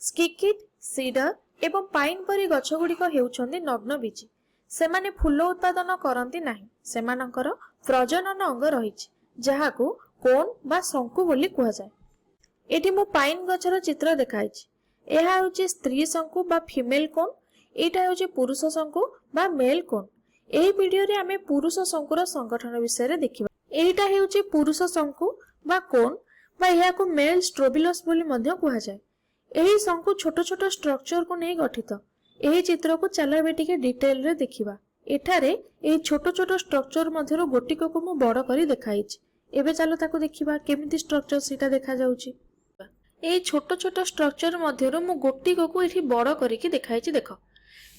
स्किकिड, cedar एवं pine परी गछगुड़िक हेउछन्ति नग्नबीजी। सेमाने फूल उत्पादन करती नाही। सेमानंकर प्रजनन अंग रहिछि जहाकू कोन बा शंकु बोली कुहा जाय। एठी मु पाइन गछर चित्र देखाइछि। एहा हेउछि स्त्री शंकु बा फीमेल कोन, एटा हेउछि पुरुष शंकु बा मेल कोन। एही वीडियो रे आमे पुरुष शंकुर संगठन विषय रे देखिबा। एटा हेउछि पुरुष शंकु बा कोन बा एहाकू मेल स्ट्रोबिलस बोली मध्य कुहा जाय। एही शंकु छोट छोट स्ट्रक्चर को नै गठित। एही चित्र को चला बेटिके डिटेल रे देखिबा। एठारे एही छोट छोट स्ट्रक्चर मध्यरो गोटिक को मु बड़ करी देखाइछि। एबे चलो ताको देखिबा केमिति स्ट्रक्चर सीटा देखा जाउछि। एही छोट छोट स्ट्रक्चर मध्यरो मु गोटिक को एठी बड़ करी कि देखाइछि देखो।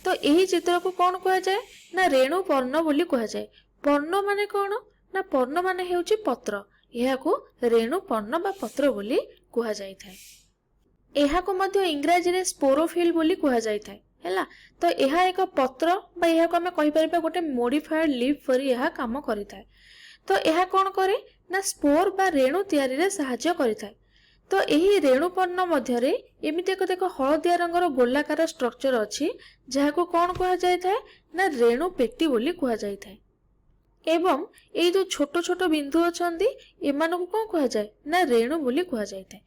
तो एही चित्र को कोन कुहा जाय ना रेणु पर्ण बोली कुहा जाय। पर्ण माने कोन ना पर्ण माने हेउछि पत्र। एहाकू रेणु पर्ण बा पत्र बोली कुहा जाय थाय। एहाको मध्य इंग्रजी रे स्पोरोफिल बोली कुहा जाय थाय हैला। तो एहा एक पत्र बा एहाको हमें कहि परिबा गोटे मॉडिफाइड लीफ परी एहा काम करि थाय। तो एहा कोन करे ना स्पोर बा रेणु तयारी रे सहाय्य करि थाय। तो एही रेणुपर्ण मध्य रे एमिति एक देखो हळदिया रंगर गोलाकार स्ट्रक्चर अछि जहाको कोन कुहा जाय थाय ना रेणु पेटी बोली कुहा जाय थाय। एवं एई जो छोट छोट बिंदु अछंती एमानकु कोन कुहा जाय ना रेणु बोली कुहा जाय थाय।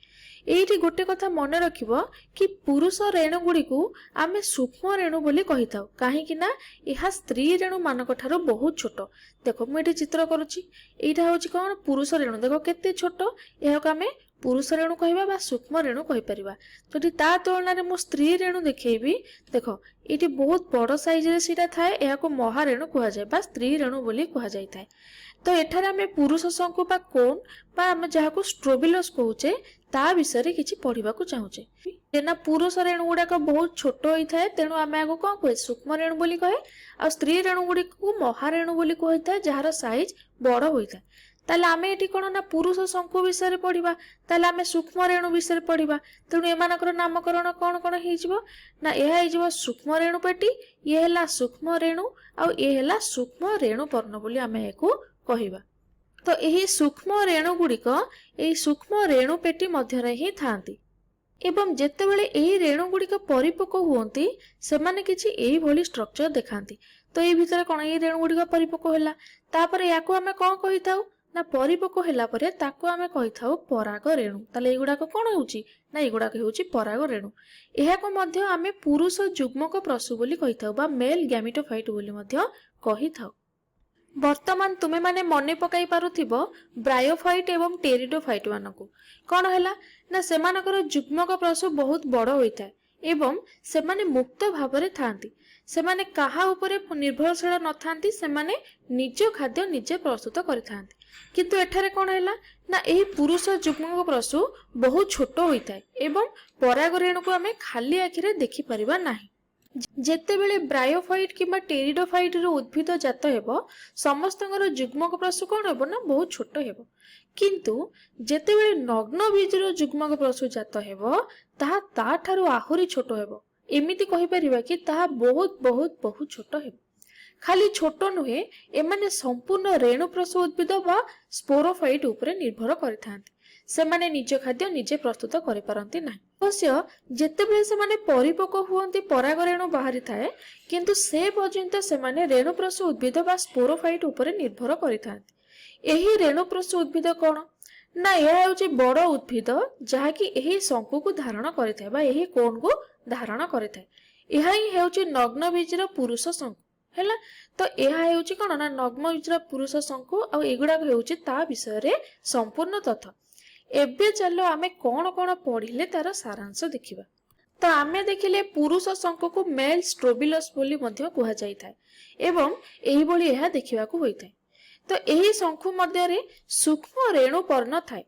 एइठी गोटे कथा मन रखिबो कि पुरुष रेणु गुडी को आमे सूक्ष्म रेणु बोली कहि थाउ। काहे कि ना एहा स्त्री रेणु मानक ठारो बहुत छोट। देखो मु एठी चित्र करूची। एइठा होची कोन पुरुष रेणु। देखो केते छोट। एहाको आमे पुरुष रेणु कहबा बा सूक्ष्म रेणु कहि परिबा। तो ता तुलना रे मु स्त्री रेणु देखैबी। देखो एठी बहुत बड़ साइज रे सीटा थाए। एहाको महारेणु कुहा जाय बा स्त्री रेणु बोली कुहा जाय थाए। तो एठारे आमे पुरुष शंकु बा कोन बा आमे जहाको स्ट्रोबिलस कहूचे ता विषय रे किछि पढिबा को चाहूचे। जेना पुरुष रेणु गुडा को बहुत छोट होई थाए तेनु आमे आगो कोन कहे सूक्ष्म रेणु बोली कहे। आ स्त्री रेणु गुडी को महारेणु बोली कहि थाए जहार साइज बड़ होई थाए। ताले आमे एठी कोन ना पुरुष शंकु विषय रे पढिबा। ताले आमे सूक्ष्म रेणु विषय रे पढिबा। तेनु एमानकर नामकरण कोन कोन हेजिबो ना एहा हेजिबो सूक्ष्म रेणु पेटी, ये हला सूक्ष्म रेणु आ ये हला सूक्ष्म रेणु पर्ण बोली आमे एको कहिबा। तो एही सूक्ष्म रेणु गुडिक एही सूक्ष्म रेणु पेटी मध्य रे ही थांती। एवं जेतेबेले एही रेणु गुडिक परिपक्व हुअंती सेमाने किछि एही भली स्ट्रक्चर देखांती। तो एही भितर कोन एही रेणु गुडिक परिपक्व होला तापर याको आमे कोन कहिथाउ ना परिपक्व होला परे ताको आमे कहिथाउ पराग रेणु। ताले एगुडा को कोन होउची ना एगुडा को होउची पराग रेणु। एहाको मध्य आमे पुरुष जुग्मक प्रसु बोली कहिथाउ बा मेल गैमेटोफाइट बोली मध्य कहिथाउ। वर्तमान तुमे माने मने पकाई पारुथिबो ब्रायोफाइट एवं टेरिडोफाइट मानकु। कोन हैला ना सेमानकर जुग्मक प्रसु बहुत बड़ होइथाय एवं सेमाने मुक्त भाबरे थांती। सेमाने काहा उपरे निर्भरशील न थांती। सेमाने निज खाद्य निजे प्रस्तुत करिथांती। किंतु एठारे कोन हैला ना एही पुरुष जुग्मक प्रसु बहुत छोट होइथाय एवं पराग रेणु को आमे खाली आखिरे देखि परिबा नाही। जेतेबेले ब्रायोफाइट किबा टेरिडोफाइट रो उद्भिद जात हेबो समस्तंगर जुग्मक प्रसु कोन हेबो ना बहुत छोट हेबो। किंतु जेतेबेले नग्न बीज रो जुग्मक प्रसु जात हेबो ता ठारू आहुरी छोट हेबो। एमिति कहि परिबा कि ता बहुत बहुत बहुत छोट हेबो। खाली छोट नुहे एमाने संपूर्ण रेणु प्रसु उद्भिद बा स्पोरोफाइट उपरे निर्भर करिथांती। सेमाने निज खाद्य निजे प्रस्तुत करि पारंती नाही। अवश्य जेतेबेले सेमाने परिपक्व हुअंती पराग रेणु बाहरी थाए किंतु से पर्यंत सेमाने रेणु प्रसु उद्भिद बा स्पोरोफाइट उपरे निर्भर करिथांती। एही रेणु प्रसु उद्भिद कोन ना एहा हेउची बड़ उद्भिद जहाकी एही शंकु को धारण करिथाय बा एही कोन को धारण करिथाय। एहा ही हेउची नग्न बीजर पुरुष शंकु हैला। तो एहा हेउची कोन ना नग्न बीजर पुरुष शंकु आ एगुडा हेउची ता विषय रे संपूर्ण तथ्य। एबे चलो आमे कोन कोन पढिले तार सारांश देखिबा। तो आमे देखिले पुरुष शंकु को मेल स्ट्रोबिलस बोली मध्य कुहा जाय थाय एवं एही बोली एहा देखिबा को होय थाय। तो एही शंकु मध्य रे सूक्ष्म रेणु पर्ण थाय।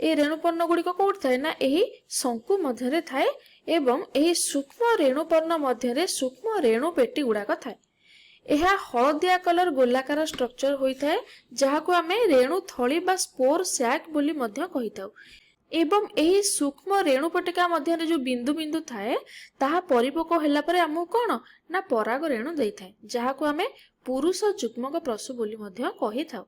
ए रेणु पर्ण गुडी को कोड थाय ना एही शंकु मध्य रे थाय एवं एही सूक्ष्म रेणु पर्ण मध्य रे सूक्ष्म रेणु पेटी गुडा को थाय। एहा हळदिया कलर गोलाकार स्ट्रक्चर होई थाए जहाको आमे रेणु थळी बा स्पोर सैक बोली मध्य कहिताउ। एवं एही सूक्ष्म रेणु पटिका मध्य रे जो बिंदु बिंदु थाए ताहा परिपक्व हैला परे हमु कोन ना पराग रेणु देई थाए जहाको आमे पुरुष जुग्मक प्रसु बोली मध्य कहिताउ।